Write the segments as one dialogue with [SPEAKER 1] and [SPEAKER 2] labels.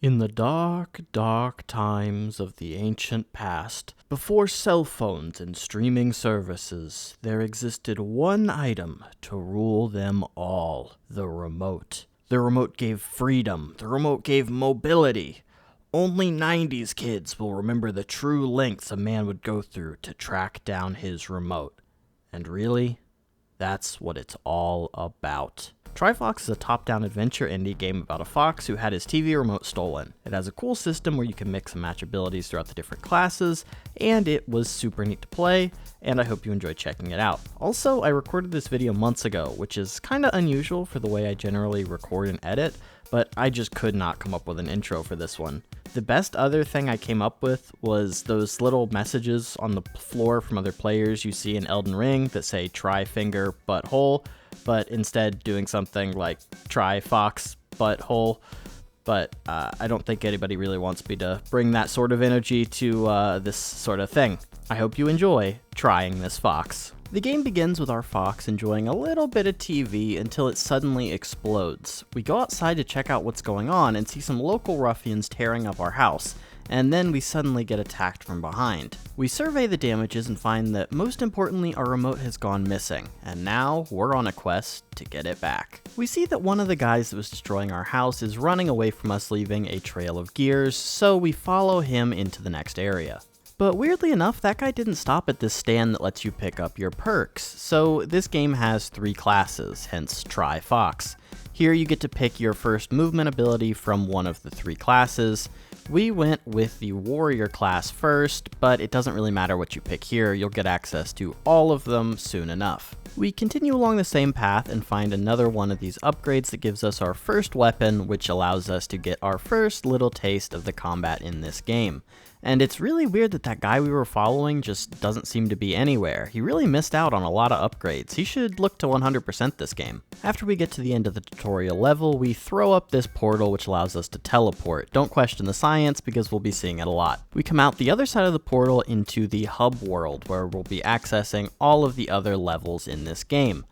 [SPEAKER 1] In the dark, dark times of the ancient past, before cell phones and streaming services, there existed one item to rule them all: the remote. The remote gave freedom. The remote gave mobility. Only 90s kids will remember the true lengths a man would go through to track down his remote. And really, that's what it's all about. Trifox is a top-down adventure indie game about a fox who had his TV remote stolen. It has a cool system where you can mix and match abilities throughout the different classes, and it was super neat to play, and I hope you enjoy checking it out. Also, I recorded this video months ago, which is kinda unusual for the way I generally record and edit, but I just could not come up with an intro for this one. The best other thing I came up with was those little messages on the floor from other players you see in Elden Ring that say try finger butthole, but instead doing something like try fox butthole. But I don't think anybody really wants me to bring that sort of energy to this sort of thing. I hope you enjoy trying this fox. The game begins with our fox enjoying a little bit of TV until it suddenly explodes. We go outside to check out what's going on and see some local ruffians tearing up our house, and then we suddenly get attacked from behind. We survey the damages and find that most importantly our remote has gone missing, and now we're on a quest to get it back. We see that one of the guys that was destroying our house is running away from us, leaving a trail of gears, so we follow him into the next area. But weirdly enough, that guy didn't stop at this stand that lets you pick up your perks. So this game has 3 classes, hence Trifox. Here you get to pick your first movement ability from one of the 3 classes. We went with the warrior class first, but it doesn't really matter what you pick here, you'll get access to all of them soon enough. We continue along the same path and find another one of these upgrades that gives us our first weapon, which allows us to get our first little taste of the combat in this game. And it's really weird that that guy we were following just doesn't seem to be anywhere. He really missed out on a lot of upgrades. He should look to 100% this game. After we get to the end of the tutorial level, we throw up this portal which allows us to teleport. Don't question the science because we'll be seeing it a lot. We come out the other side of the portal into the hub world where we'll be accessing all of the other levels in this game.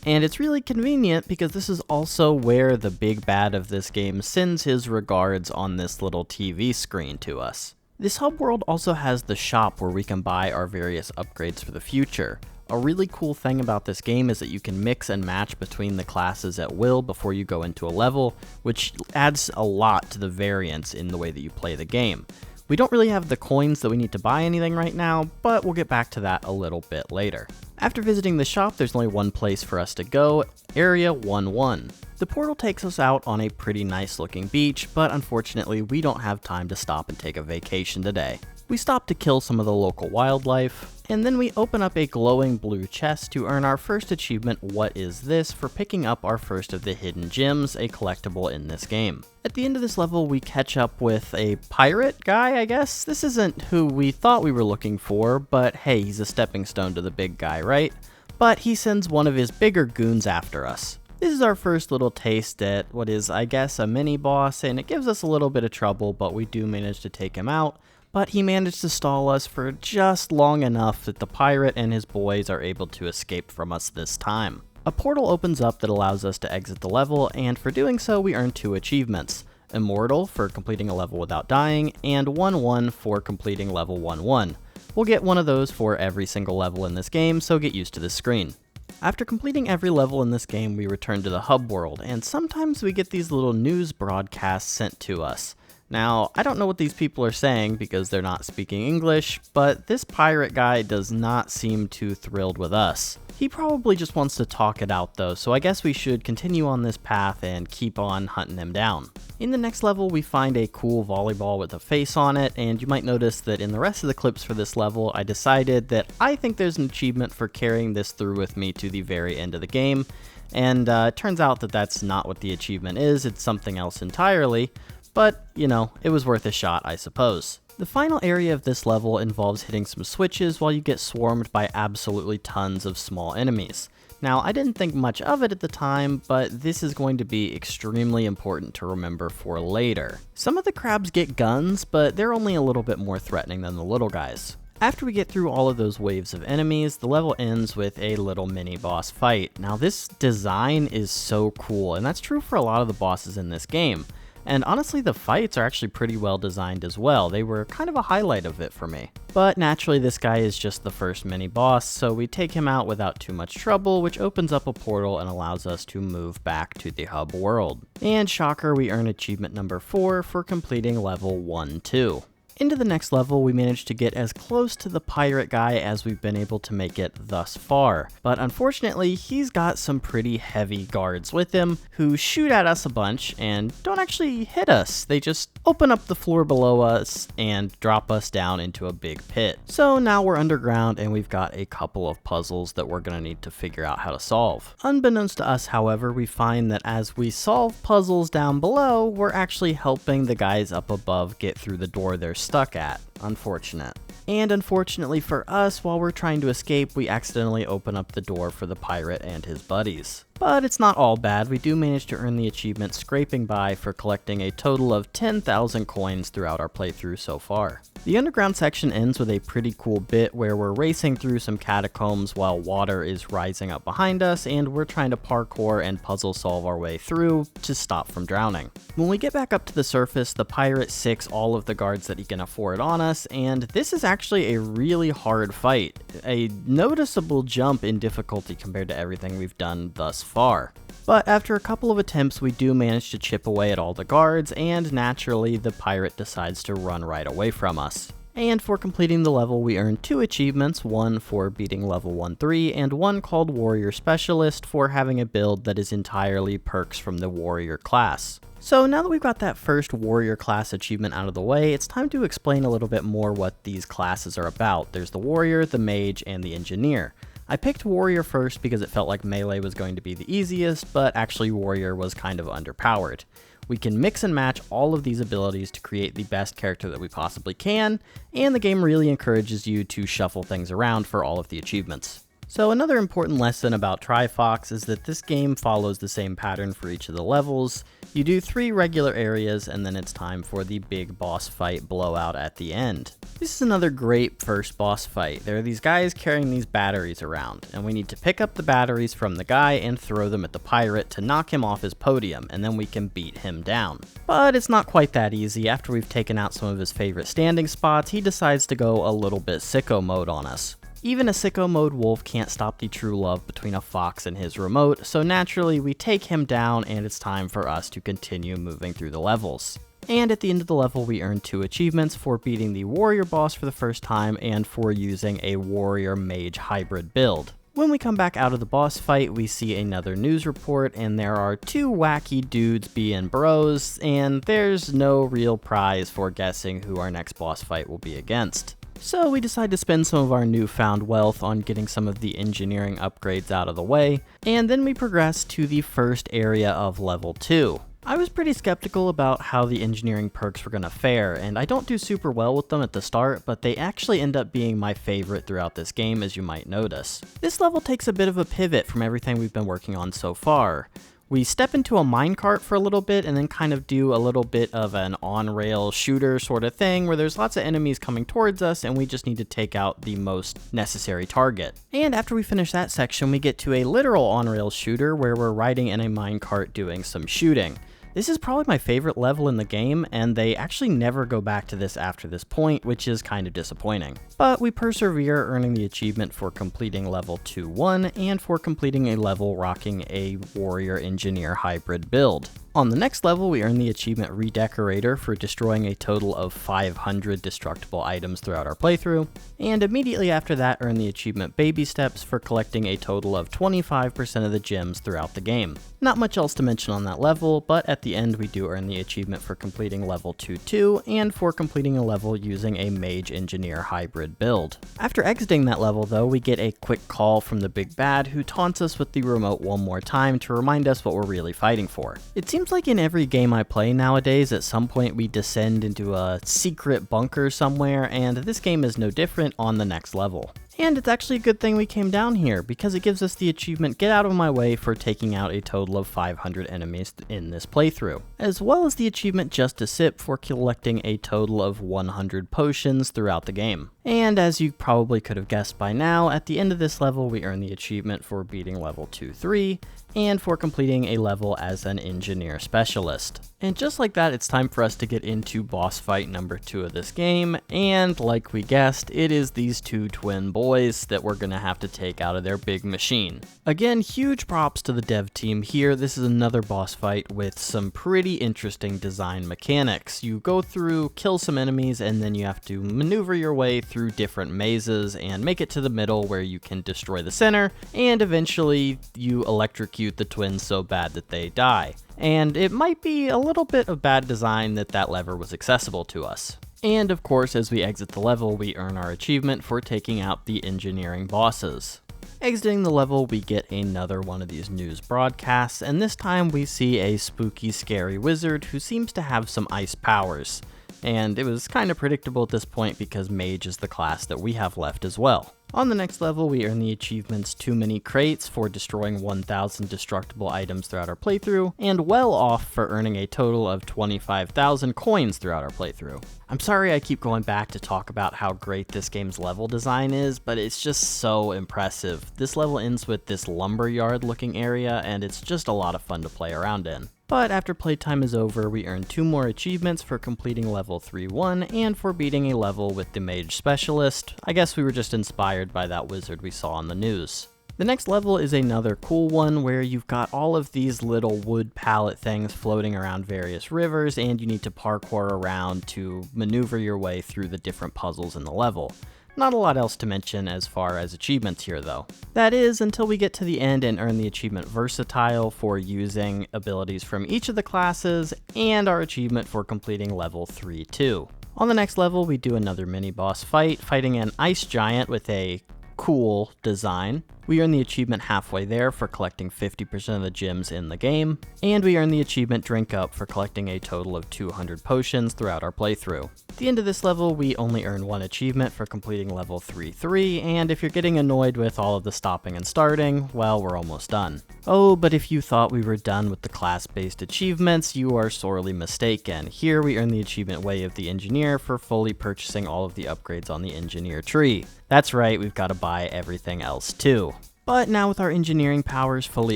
[SPEAKER 1] And it's really convenient because this is also where the big bad of this game sends his regards on this little TV screen to us. This hub world also has the shop where we can buy our various upgrades for the future. A really cool thing about this game is that you can mix and match between the classes at will before you go into a level, which adds a lot to the variance in the way that you play the game. We don't really have the coins that we need to buy anything right now, but we'll get back to that a little bit later. After visiting the shop, there's only one place for us to go, Area 1-1. The portal takes us out on a pretty nice looking beach, but unfortunately we don't have time to stop and take a vacation today. We stop to kill some of the local wildlife, and then we open up a glowing blue chest to earn our first achievement, What Is This?, for picking up our first of the hidden gems, a collectible in this game. At the end of this level, we catch up with a pirate guy, I guess? This isn't who we thought we were looking for, but hey, he's a stepping stone to the big guy, right? But he sends one of his bigger goons after us. This is our first little taste at what is, I guess, a mini-boss, and it gives us a little bit of trouble, but we do manage to take him out. But he managed to stall us for just long enough that the pirate and his boys are able to escape from us this time. A portal opens up that allows us to exit the level, and for doing so we earn 2 achievements. Immortal for completing a level without dying, and 1-1 for completing level 1-1. We'll get one of those for every single level in this game, so get used to this screen. After completing every level in this game, we return to the hub world, and sometimes we get these little news broadcasts sent to us. Now, I don't know what these people are saying because they're not speaking English, but this pirate guy does not seem too thrilled with us. He probably just wants to talk it out though, so I guess we should continue on this path and keep on hunting him down. In the next level, we find a cool volleyball with a face on it, and you might notice that in the rest of the clips for this level, I decided that I think there's an achievement for carrying this through with me to the very end of the game, and it turns out that that's not what the achievement is, it's something else entirely. But, you know, it was worth a shot, I suppose. The final area of this level involves hitting some switches while you get swarmed by absolutely tons of small enemies. Now, I didn't think much of it at the time, but this is going to be extremely important to remember for later. Some of the crabs get guns, but they're only a little bit more threatening than the little guys. After we get through all of those waves of enemies, the level ends with a little mini boss fight. Now, this design is so cool, and that's true for a lot of the bosses in this game. And honestly, the fights are actually pretty well designed as well. They were kind of a highlight of it for me. But naturally, this guy is just the first mini-boss, so we take him out without too much trouble, which opens up a portal and allows us to move back to the hub world. And shocker, we earn achievement number 4 for completing level 1-2. Into the next level, we managed to get as close to the pirate guy as we've been able to make it thus far. But unfortunately, he's got some pretty heavy guards with him who shoot at us a bunch and don't actually hit us. They just open up the floor below us and drop us down into a big pit. So now we're underground and we've got a couple of puzzles that we're gonna need to figure out how to solve. Unbeknownst to us, however, we find that as we solve puzzles down below, we're actually helping the guys up above get through the door they're stuck at. Unfortunate. And unfortunately for us, while we're trying to escape, we accidentally open up the door for the pirate and his buddies. But it's not all bad. We do manage to earn the achievement Scraping By for collecting a total of 10,000 coins throughout our playthrough so far. The underground section ends with a pretty cool bit where we're racing through some catacombs while water is rising up behind us, and we're trying to parkour and puzzle solve our way through to stop from drowning. When we get back up to the surface, the pirate sicks all of the guards that he can afford on us, and this is actually a really hard fight. A noticeable jump in difficulty compared to everything we've done thus far. But after a couple of attempts, we do manage to chip away at all the guards, and naturally the pirate decides to run right away from us. And for completing the level, we earn 2 achievements, one for beating level 1-3, and one called Warrior Specialist for having a build that is entirely perks from the Warrior class. So now that we've got that first Warrior class achievement out of the way, it's time to explain a little bit more what these classes are about. There's the Warrior, the Mage, and the Engineer. I picked Warrior first because it felt like Melee was going to be the easiest, but actually Warrior was kind of underpowered. We can mix and match all of these abilities to create the best character that we possibly can, and the game really encourages you to shuffle things around for all of the achievements. So another important lesson about Trifox is that this game follows the same pattern for each of the levels. You do 3 regular areas and then it's time for the big boss fight blowout at the end. This is another great first boss fight. There are these guys carrying these batteries around, and we need to pick up the batteries from the guy and throw them at the pirate to knock him off his podium, and then we can beat him down. But it's not quite that easy. After we've taken out some of his favorite standing spots, he decides to go a little bit sicko mode on us. Even a sicko mode wolf can't stop the true love between a fox and his remote, so naturally we take him down and it's time for us to continue moving through the levels. And at the end of the level, we earn 2 achievements for beating the warrior boss for the first time and for using a warrior mage hybrid build. When we come back out of the boss fight, we see another news report, and there are 2 wacky dudes being bros, and there's no real prize for guessing who our next boss fight will be against. So we decide to spend some of our newfound wealth on getting some of the engineering upgrades out of the way, and then we progress to the first area of level 2. I was pretty skeptical about how the engineering perks were going to fare, and I don't do super well with them at the start, but they actually end up being my favorite throughout this game, as you might notice. This level takes a bit of a pivot from everything we've been working on so far. We step into a minecart for a little bit and then kind of do a little bit of an on-rail shooter sort of thing where there's lots of enemies coming towards us and we just need to take out the most necessary target. And after we finish that section, we get to a literal on-rail shooter where we're riding in a minecart doing some shooting. This is probably my favorite level in the game, and they actually never go back to this after this point, which is kind of disappointing. But we persevere, earning the achievement for completing level 2-1 and for completing a level rocking a warrior engineer hybrid build. On the next level, we earn the achievement Redecorator for destroying a total of 500 destructible items throughout our playthrough, and immediately after that earn the achievement Baby Steps for collecting a total of 25% of the gems throughout the game. Not much else to mention on that level, but at the end we do earn the achievement for completing level 2-2 and for completing a level using a Mage Engineer hybrid build. After exiting that level though, we get a quick call from the big bad who taunts us with the remote one more time to remind us what we're really fighting for. It seems like in every game I play nowadays, at some point we descend into a secret bunker somewhere, and this game is no different on the next level. And it's actually a good thing we came down here, because it gives us the achievement Get Out of My Way for taking out a total of 500 enemies in this playthrough, as well as the achievement Just a Sip for collecting a total of 100 potions throughout the game. And as you probably could have guessed by now, at the end of this level we earn the achievement for beating level 2-3, and for completing a level as an engineer specialist. And just like that, it's time for us to get into boss fight number 2 of this game, and like we guessed, it is these two twin boys that we're gonna have to take out of their big machine. Again, huge props to the dev team here. This is another boss fight with some pretty interesting design mechanics. You go through, kill some enemies, and then you have to maneuver your way through different mazes and make it to the middle where you can destroy the center, and eventually you electrocute the twins so bad that they die. And it might be a little bit of bad design that lever was accessible to us. And of course, as we exit the level, we earn our achievement for taking out the engineering bosses. Exiting the level, we get another one of these news broadcasts, and this time we see a spooky, scary wizard who seems to have some ice powers. And it was kind of predictable at this point because mage is the class that we have left as well. On the next level, we earn the achievements Too Many Crates for destroying 1,000 destructible items throughout our playthrough, and Well Off for earning a total of 25,000 coins throughout our playthrough. I'm sorry I keep going back to talk about how great this game's level design is, but it's just so impressive. This level ends with this lumberyard looking area, and it's just a lot of fun to play around in. But after playtime is over, we earn 2 more achievements for completing level 3-1 and for beating a level with the mage specialist. I guess we were just inspired by that wizard we saw on the news. The next level is another cool one where you've got all of these little wood pallet things floating around various rivers, and you need to parkour around to maneuver your way through the different puzzles in the level. Not a lot else to mention as far as achievements here though. That is, until we get to the end and earn the achievement Versatile for using abilities from each of the classes, and our achievement for completing level 3-2. On the next level, we do another mini boss fight, fighting an ice giant with a cool design. We earn the achievement Halfway There for collecting 50% of the gems in the game, and we earn the achievement Drink Up for collecting a total of 200 potions throughout our playthrough. At the end of this level, we only earn 1 achievement for completing level 3-3, and if you're getting annoyed with all of the stopping and starting, well, we're almost done. Oh, but if you thought we were done with the class-based achievements, you are sorely mistaken. Here we earn the achievement Way of the Engineer for fully purchasing all of the upgrades on the engineer tree. That's right, we've got to buy everything else too. But now with our engineering powers fully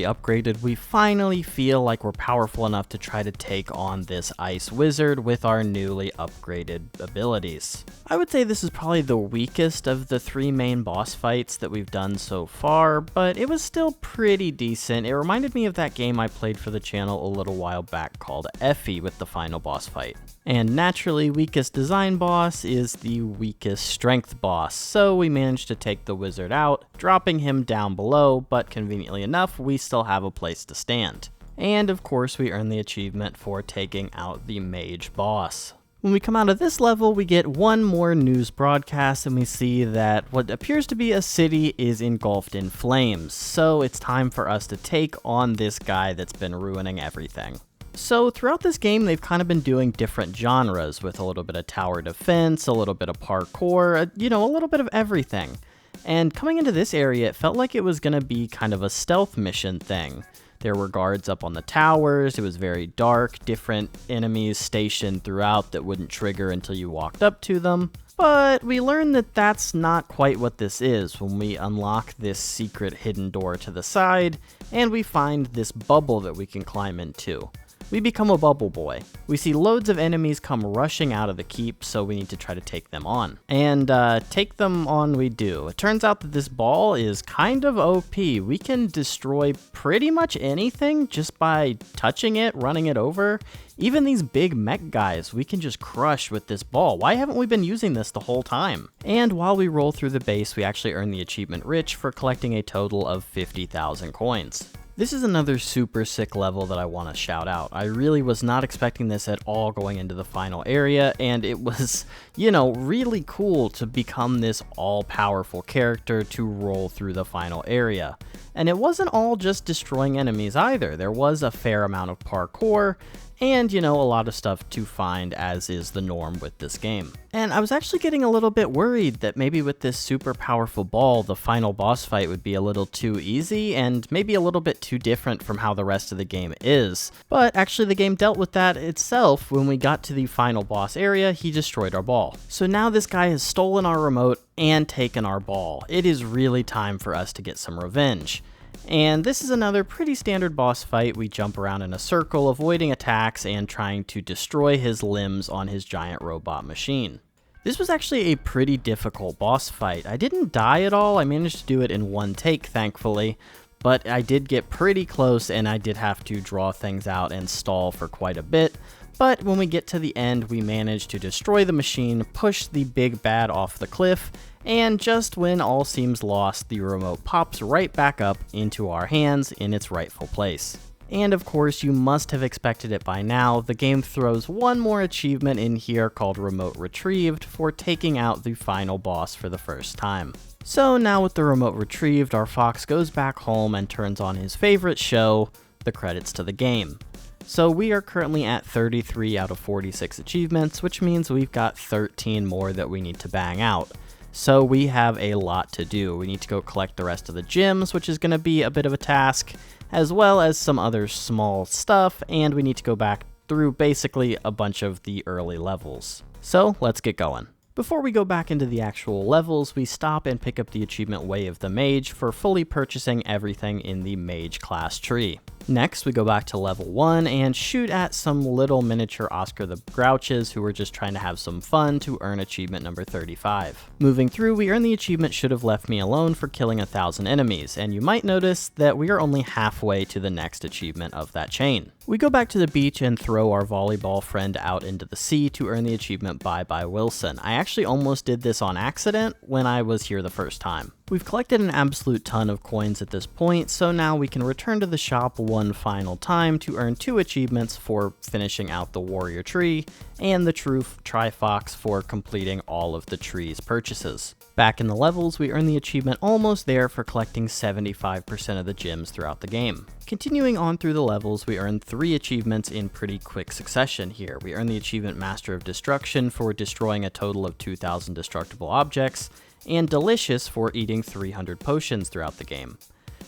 [SPEAKER 1] upgraded, we finally feel like we're powerful enough to try to take on this ice wizard with our newly upgraded abilities. I would say this is probably the weakest of the 3 main boss fights that we've done so far, but it was still pretty decent. It reminded me of that game I played for the channel a little while back called Effie with the final boss fight. And naturally, weakest design boss is the weakest strength boss, so we managed to take the wizard out, dropping him down below, but conveniently enough, we still have a place to stand. And of course, we earn the achievement for taking out the mage boss. When we come out of this level, we get one more news broadcast and we see that what appears to be a city is engulfed in flames, so it's time for us to take on this guy that's been ruining everything. So throughout this game, they've kind of been doing different genres with a little bit of tower defense, a little bit of parkour, a little bit of everything. And coming into this area, it felt like it was going to be kind of a stealth mission thing. There were guards up on the towers, it was very dark, different enemies stationed throughout that wouldn't trigger until you walked up to them. But we learned that that's not quite what this is when we unlock this secret hidden door to the side, and we find this bubble that we can climb into. We become a bubble boy. We see loads of enemies come rushing out of the keep, so we need to try to take them on. And take them on we do. It turns out that this ball is kind of OP. We can destroy pretty much anything just by touching it, running it over. Even these big mech guys, we can just crush with this ball. Why haven't we been using this the whole time? And while we roll through the base, we actually earn the achievement Rich for collecting a total of 50,000 coins. This is another super sick level that I want to shout out. I really was not expecting this at all going into the final area, and it was, really cool to become this all-powerful character to roll through the final area. And it wasn't all just destroying enemies either. There was a fair amount of parkour, and, a lot of stuff to find, as is the norm with this game. And I was actually getting a little bit worried that maybe with this super powerful ball, the final boss fight would be a little too easy, and maybe a little bit too different from how the rest of the game is. But actually the game dealt with that itself. When we got to the final boss area, he destroyed our ball. So now this guy has stolen our remote and taken our ball. It is really time for us to get some revenge. And this is another pretty standard boss fight. We jump around in a circle, avoiding attacks and trying to destroy his limbs on his giant robot machine. This was actually a pretty difficult boss fight. I didn't die at all, I managed to do it in one take thankfully, but I did get pretty close and I did have to draw things out and stall for quite a bit. But when we get to the end, we manage to destroy the machine, push the big bad off the cliff, and just when all seems lost, the remote pops right back up into our hands in its rightful place. And of course, you must have expected it by now, the game throws one more achievement in here called Remote Retrieved for taking out the final boss for the first time. So now with the remote retrieved, our fox goes back home and turns on his favorite show, the credits to the game. So we are currently at 33 out of 46 achievements, which means we've got 13 more that we need to bang out. So we have a lot to do. We need to go collect the rest of the gems, which is going to be a bit of a task, as well as some other small stuff, and we need to go back through basically a bunch of the early levels. So let's get going. Before we go back into the actual levels, we stop and pick up the achievement Way of the Mage for fully purchasing everything in the Mage class tree. Next, we go back to level 1 and shoot at some little miniature Oscar the Grouches who were just trying to have some fun to earn achievement number 35. Moving through, we earn the achievement Should Have Left Me Alone for killing 1,000 enemies, and you might notice that we are only halfway to the next achievement of that chain. We go back to the beach and throw our volleyball friend out into the sea to earn the achievement Bye Bye Wilson. I actually almost did this on accident when I was here the first time. We've collected an absolute ton of coins at this point, so now we can return to the shop one final time to earn 2 achievements for finishing out the warrior tree, and the Trifox for completing all of the tree's purchases. Back in the levels, we earn the achievement Almost There for collecting 75% of the gems throughout the game. Continuing on through the levels, we earn 3 achievements in pretty quick succession here. We earn the achievement Master of Destruction for destroying a total of 2,000 destructible objects, and Delicious for eating 300 potions throughout the game.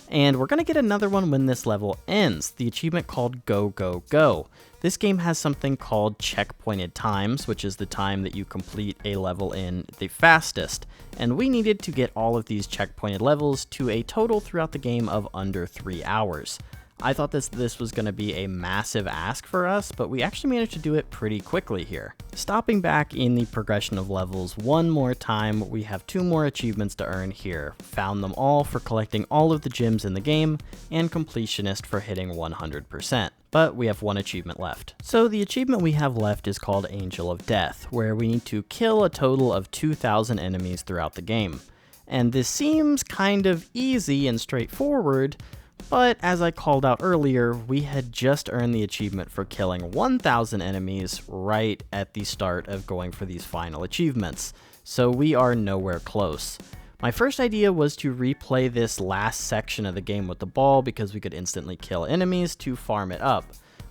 [SPEAKER 1] And we're going to get another one when this level ends, the achievement called Go Go Go. This game has something called checkpointed times, which is the time that you complete a level in the fastest, and we needed to get all of these checkpointed levels to a total throughout the game of under 3 hours. I thought this was going to be a massive ask for us, but we actually managed to do it pretty quickly here. Stopping back in the progression of levels one more time, we have 2 more achievements to earn here. Found Them All for collecting all of the gems in the game, and Completionist for hitting 100%. But we have 1 achievement left. So the achievement we have left is called Angel of Death, where we need to kill a total of 2,000 enemies throughout the game. And this seems kind of easy and straightforward, but as I called out earlier, we had just earned the achievement for killing 1,000 enemies right at the start of going for these final achievements, so we are nowhere close. My first idea was to replay this last section of the game with the ball because we could instantly kill enemies to farm it up,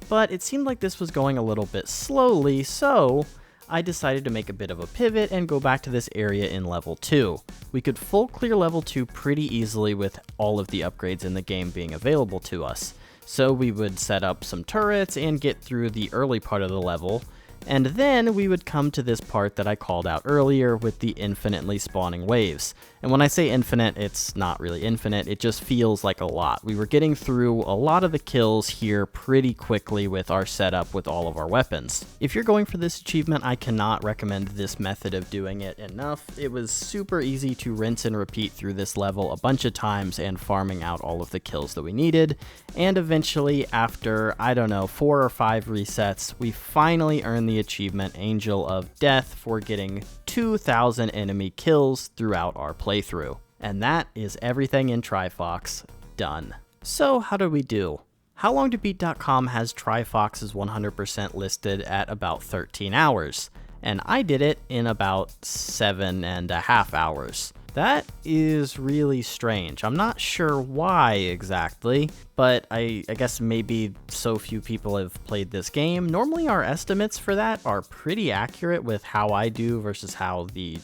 [SPEAKER 1] but it seemed like this was going a little bit slowly, so I decided to make a bit of a pivot and go back to this area in level 2. We could full clear level 2 pretty easily with all of the upgrades in the game being available to us. So we would set up some turrets and get through the early part of the level, and then we would come to this part that I called out earlier with the infinitely spawning waves. And when I say infinite, it's not really infinite, it just feels like a lot. We were getting through a lot of the kills here pretty quickly with our setup with all of our weapons. If you're going for this achievement, I cannot recommend this method of doing it enough. It was super easy to rinse and repeat through this level a bunch of times and farming out all of the kills that we needed. And eventually, after, I don't know, 4 or 5 resets, we finally earned the achievement Angel of Death for getting 2,000 enemy kills throughout our playthrough. And that is everything in Trifox done. So how did we do? HowLongToBeat.com has Trifox's 100% listed at about 13 hours, and I did it in about 7.5 hours. That is really strange. I'm not sure why exactly, but I guess maybe so few people have played this game. Normally our estimates for that are pretty accurate with how I do versus how the,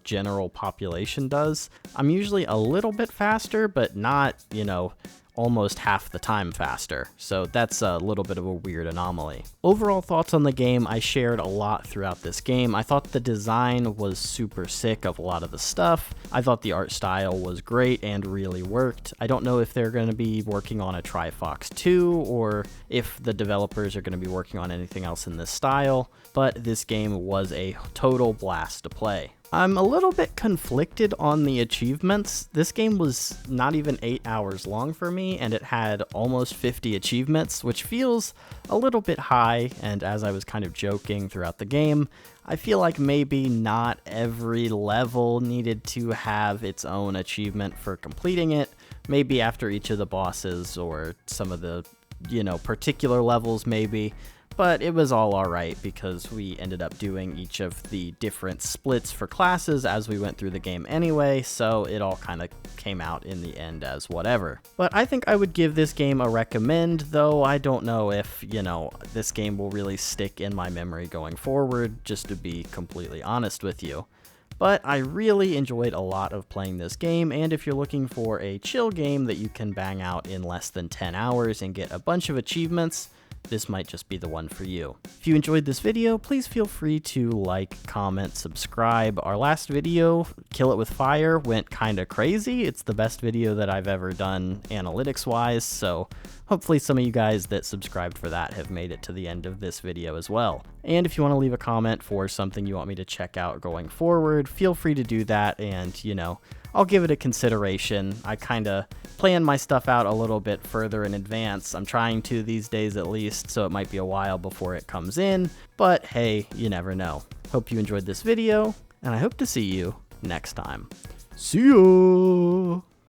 [SPEAKER 1] general population does. I'm usually a little bit faster, but not, almost half the time faster, so that's a little bit of a weird anomaly. Overall thoughts on the game, I shared a lot throughout this game. I thought the design was super sick of a lot of the stuff. I thought the art style was great and really worked. I don't know if they're going to be working on a Trifox 2 or if the developers are going to be working on anything else in this style, but this game was a total blast to play. I'm a little bit conflicted on the achievements. This game was not even 8 hours long for me, and it had almost 50 achievements, which feels a little bit high, and as I was kind of joking throughout the game, I feel like maybe not every level needed to have its own achievement for completing it. Maybe after each of the bosses or some of the, particular levels maybe. But it was all alright because we ended up doing each of the different splits for classes as we went through the game anyway, so it all kind of came out in the end as whatever. But I think I would give this game a recommend, though I don't know if, this game will really stick in my memory going forward, just to be completely honest with you. But I really enjoyed a lot of playing this game, and if you're looking for a chill game that you can bang out in less than 10 hours and get a bunch of achievements, this might just be the one for you. If you enjoyed this video, please feel free to like, comment, subscribe. Our last video, Kill It With Fire, went kinda crazy. It's the best video that I've ever done analytics-wise, so hopefully some of you guys that subscribed for that have made it to the end of this video as well. And if you want to leave a comment for something you want me to check out going forward, feel free to do that, and, I'll give it a consideration. I kinda plan my stuff out a little bit further in advance. I'm trying to these days at least, so it might be a while before it comes in, but hey, you never know. Hope you enjoyed this video, and I hope to see you next time. See ya!